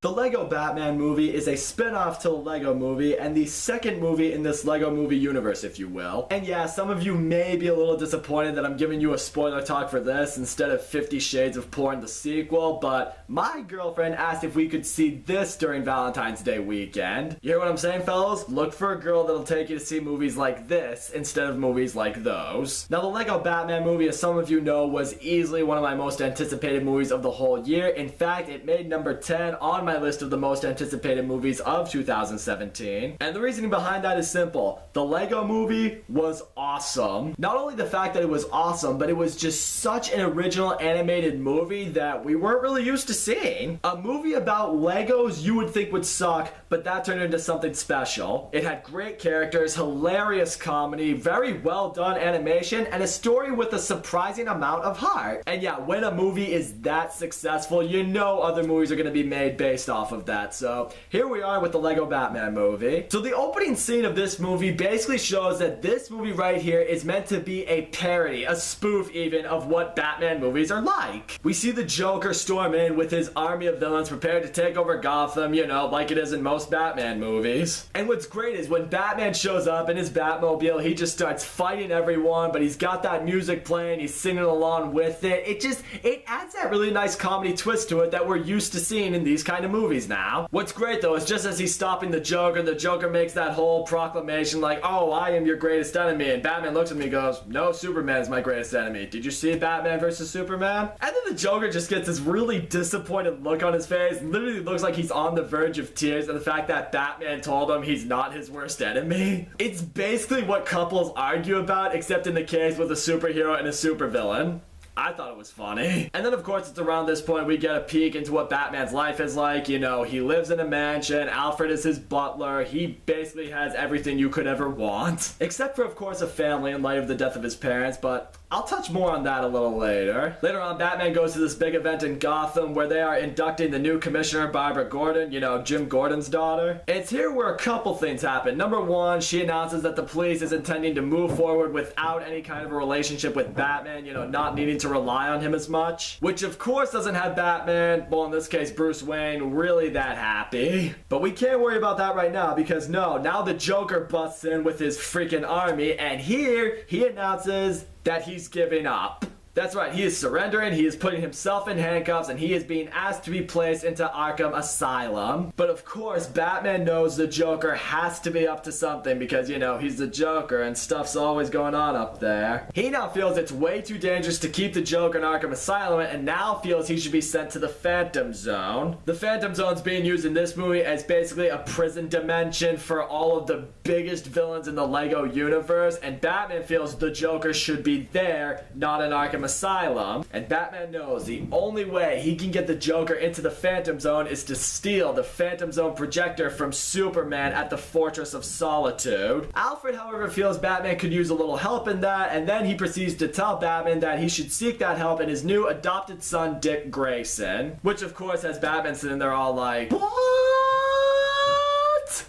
The Lego Batman movie is a spin-off to the Lego movie and the second movie in this Lego movie universe, if you will. And yeah, some of you may be a little disappointed that I'm giving you a spoiler talk for this instead of 50 Shades of Porn, the sequel, but my girlfriend asked if we could see this during Valentine's Day weekend. You hear what I'm saying, fellas? Look for a girl that'll take you to see movies like this instead of movies like those. Now, the Lego Batman movie, as some of you know, was easily one of my most anticipated movies of the whole year. In fact, it made number 10 on my list of the most anticipated movies of 2017. And the reasoning behind that is simple. The Lego movie was awesome. Not only the fact that it was awesome, but it was just such an original animated movie that we weren't really used to seeing. A movie about Legos you would think would suck, but that turned into something special. It had great characters, hilarious comedy, very well done animation, and a story with a surprising amount of heart. And yeah, when a movie is that successful, you know other movies are going to be made based off of that. So here we are with the Lego Batman movie. So the opening scene of this movie basically shows that this movie right here is meant to be a parody, a spoof even, of what Batman movies are like. We see the Joker storm in with his army of villains prepared to take over Gotham, you know, like it is in most Batman movies. And what's great is when Batman shows up in his Batmobile, he just starts fighting everyone, but he's got that music playing, he's singing along with it. It adds that really nice comedy twist to it that we're used to seeing in these kind of movies now. What's great though is just as he's stopping the Joker makes that whole proclamation like, oh, I am your greatest enemy, and Batman looks at me and goes, no, Superman is my greatest enemy. Did you see Batman versus Superman? And then the Joker just gets this really disappointed look on his face, literally looks like he's on the verge of tears at the fact that Batman told him he's not his worst enemy. It's basically what couples argue about, except in the case with a superhero and a supervillain. I thought it was funny. And then of course it's around this point we get a peek into what Batman's life is like. You know, he lives in a mansion, Alfred is his butler, he basically has everything you could ever want. Except for of course a family in light of the death of his parents, but I'll touch more on that a little later. Later on, Batman goes to this big event in Gotham where they are inducting the new commissioner, Barbara Gordon, you know, Jim Gordon's daughter. It's here where a couple things happen. Number one, she announces that the police is intending to move forward without any kind of a relationship with Batman, you know, not needing to rely on him as much. Which of course doesn't have Batman, well in this case Bruce Wayne, really that happy. But we can't worry about that right now because no, now the Joker busts in with his freaking army and here he announces that he's giving up. That's right, he is surrendering, he is putting himself in handcuffs, and he is being asked to be placed into Arkham Asylum. But of course, Batman knows the Joker has to be up to something because, you know, he's the Joker and stuff's always going on up there. He now feels it's way too dangerous to keep the Joker in Arkham Asylum and now feels he should be sent to the Phantom Zone. The Phantom Zone's being used in this movie as basically a prison dimension for all of the biggest villains in the Lego universe, and Batman feels the Joker should be there, not in Arkham Asylum. And Batman knows the only way he can get the Joker into the Phantom Zone is to steal the Phantom Zone projector from Superman at the Fortress of Solitude. Alfred, however, feels Batman could use a little help in that, and then he proceeds to tell Batman that he should seek that help in his new adopted son, Dick Grayson. Which, of course, has Batman sitting there all like, what?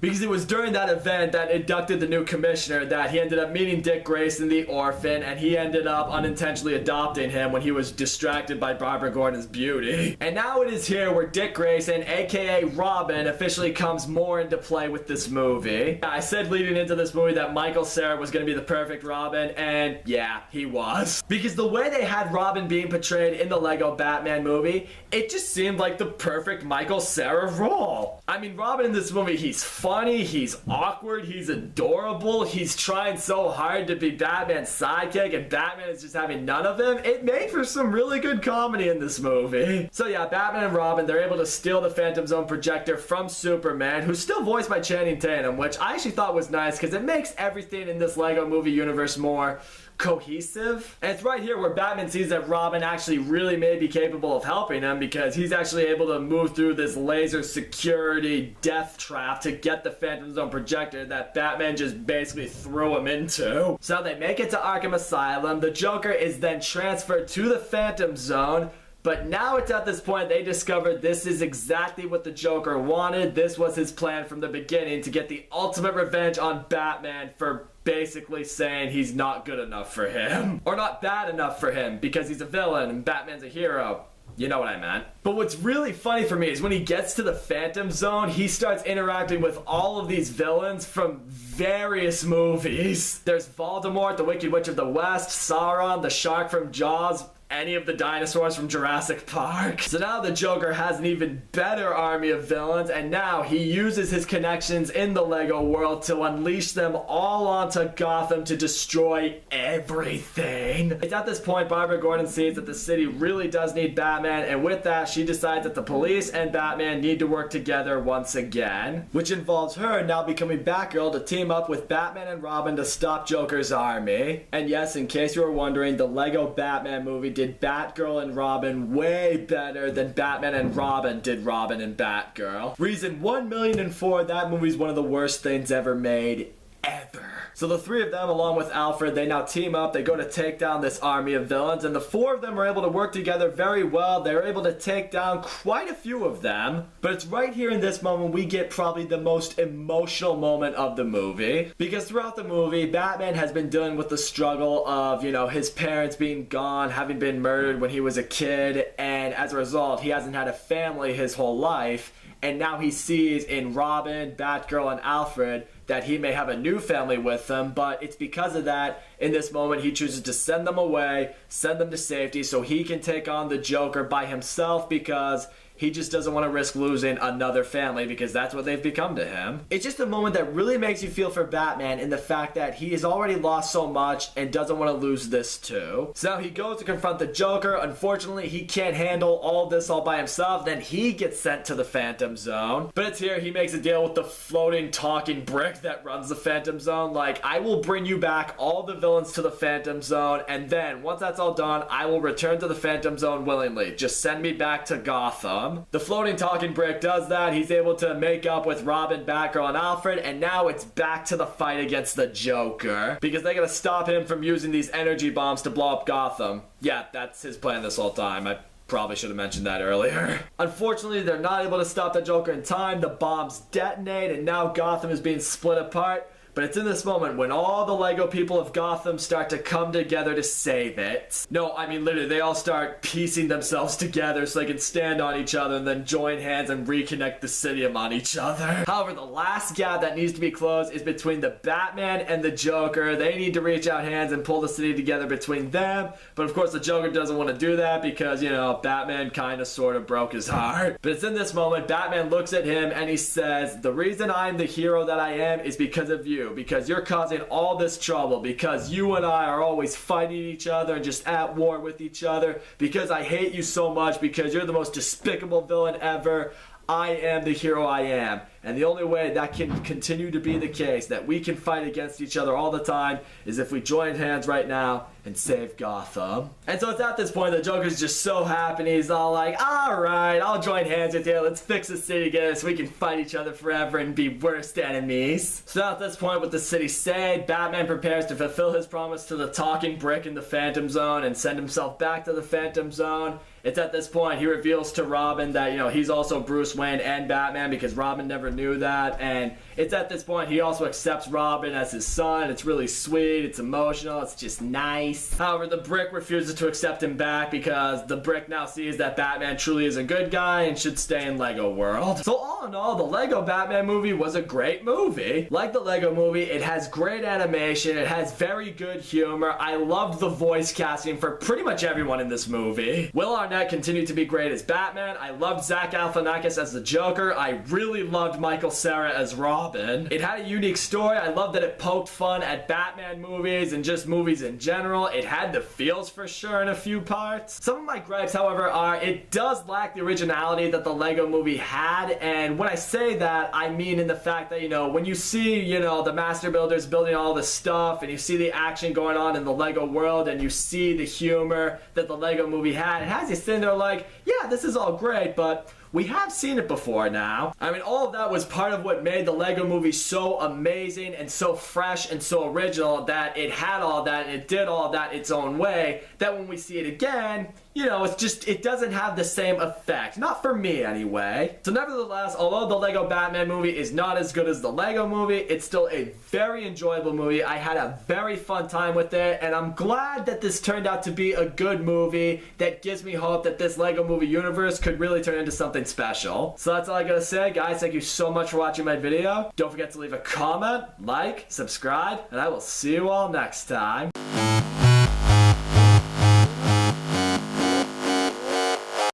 Because it was during that event that inducted the new commissioner that he ended up meeting Dick Grayson, the orphan, and he ended up unintentionally adopting him when he was distracted by Barbara Gordon's beauty. And now it is here where Dick Grayson, aka Robin, officially comes more into play with this movie. I said leading into this movie that Michael Cera was going to be the perfect Robin, and yeah, he was. Because the way they had Robin being portrayed in the Lego Batman movie, it just seemed like the perfect Michael Cera role. I mean, Robin in this movie, he's funny, he's awkward, he's adorable, he's trying so hard to be Batman's sidekick and Batman is just having none of him. It made for some really good comedy in this movie. So yeah, Batman and Robin, they're able to steal the Phantom Zone projector from Superman, who's still voiced by Channing Tatum, which I actually thought was nice because it makes everything in this Lego movie universe more cohesive. And it's right here where Batman sees that Robin actually really may be capable of helping him because he's actually able to move through this laser security death trap to get the Phantom Zone projector that Batman just basically threw him into. So they make it to Arkham Asylum. The Joker is then transferred to the Phantom Zone. But now it's at this point they discover this is exactly what the Joker wanted. This was his plan from the beginning to get the ultimate revenge on Batman for basically saying he's not good enough for him. Or not bad enough for him because he's a villain and Batman's a hero. You know what I meant. But what's really funny for me is when he gets to the Phantom Zone, he starts interacting with all of these villains from various movies. There's Voldemort, the Wicked Witch of the West, Sauron, the shark from Jaws, any of the dinosaurs from Jurassic Park. So now the Joker has an even better army of villains, and now he uses his connections in the Lego world to unleash them all onto Gotham to destroy everything. It's at this point Barbara Gordon sees that the city really does need Batman, and with that she decides that the police and Batman need to work together once again, which involves her now becoming Batgirl to team up with Batman and Robin to stop Joker's army. And yes, in case you were wondering, the Lego Batman movie did Batgirl and Robin way better than Batman and Robin did Robin and Batgirl. Reason 1,000,004, that movie's one of the worst things ever made. Ever. So the three of them, along with Alfred, they now team up, they go to take down this army of villains, and the four of them are able to work together very well. They're able to take down quite a few of them, but it's right here in this moment we get probably the most emotional moment of the movie, because throughout the movie, Batman has been dealing with the struggle of, his parents being gone, having been murdered when he was a kid, and as a result, he hasn't had a family his whole life, and now he sees in Robin, Batgirl, and Alfred that he may have a new family with them, but it's because of that, in this moment, he chooses to send them away, send them to safety, so he can take on the Joker by himself, because he just doesn't want to risk losing another family, because that's what they've become to him. It's just a moment that really makes you feel for Batman in the fact that he has already lost so much and doesn't want to lose this too. So now he goes to confront the Joker. Unfortunately, he can't handle all this all by himself. Then he gets sent to the Phantom Zone. But it's here he makes a deal with the floating talking brick that runs the Phantom Zone. Like, I will bring you back all the villains to the Phantom Zone, and then once that's all done, I will return to the Phantom Zone willingly. Just send me back to Gotham. The floating talking brick does that. He's able to make up with Robin, Batgirl, and Alfred, and now it's back to the fight against the Joker, because they gotta stop him from using these energy bombs to blow up Gotham. Yeah, that's his plan this whole time. I probably should have mentioned that earlier. Unfortunately, they're not able to stop the Joker in time. The bombs detonate, and now Gotham is being split apart. But it's in this moment when all the Lego people of Gotham start to come together to save it. No, I mean literally, they all start piecing themselves together so they can stand on each other and then join hands and reconnect the city on each other. However, the last gap that needs to be closed is between the Batman and the Joker. They need to reach out hands and pull the city together between them. But of course, the Joker doesn't want to do that because, Batman kind of sort of broke his heart. But it's in this moment, Batman looks at him and he says, "The reason I'm the hero that I am is because of you. Because you're causing all this trouble, because you and I are always fighting each other and just at war with each other, because I hate you so much, because you're the most despicable villain ever. I am the hero I am. And the only way that can continue to be the case, that we can fight against each other all the time, is if we join hands right now and save Gotham." And so it's at this point the Joker's just so happy, and he's all like, "Alright, I'll join hands with you, let's fix the city together so we can fight each other forever and be worst enemies." So now at this point, with the city saved, Batman prepares to fulfill his promise to the talking brick in the Phantom Zone and send himself back to the Phantom Zone. It's at this point he reveals to Robin that, he's also Bruce Wayne and Batman, because Robin never knew that, and it's at this point he also accepts Robin as his son. It's really sweet, it's emotional, it's just nice. However, the brick refuses to accept him back because the brick now sees that Batman truly is a good guy and should stay in Lego World. So all in all, the Lego Batman movie was a great movie. Like the Lego movie, it has great animation, it has very good humor. I loved the voice casting for pretty much everyone in this movie. Will Arnett continued to be great as Batman. I loved Zach Galifianakis as the Joker. I really loved Michael Cera as Robin. It had a unique story. I loved that it poked fun at Batman movies and just movies in general. It had the feels for sure in a few parts. Some of my gripes, however, are it does lack the originality that the Lego movie had, and when I say that, I mean in the fact that, when you see, the master builders building all this stuff, and you see the action going on in the Lego world, and you see the humor that the Lego movie had, it has you sitting there like, yeah, this is all great, but we have seen it before now. I mean, all of that was part of what made the Lego movie so amazing and so fresh and so original, that it had all that and it did all that its own way, that when we see it again, you know, it's just, it doesn't have the same effect. Not for me, anyway. So nevertheless, although the Lego Batman movie is not as good as the Lego movie, it's still a very enjoyable movie. I had a very fun time with it, and I'm glad that this turned out to be a good movie that gives me hope that this Lego movie universe could really turn into something special. So that's all I gotta say, guys. Thank you so much for watching my video. Don't forget to leave a comment, like, subscribe, and I will see you all next time.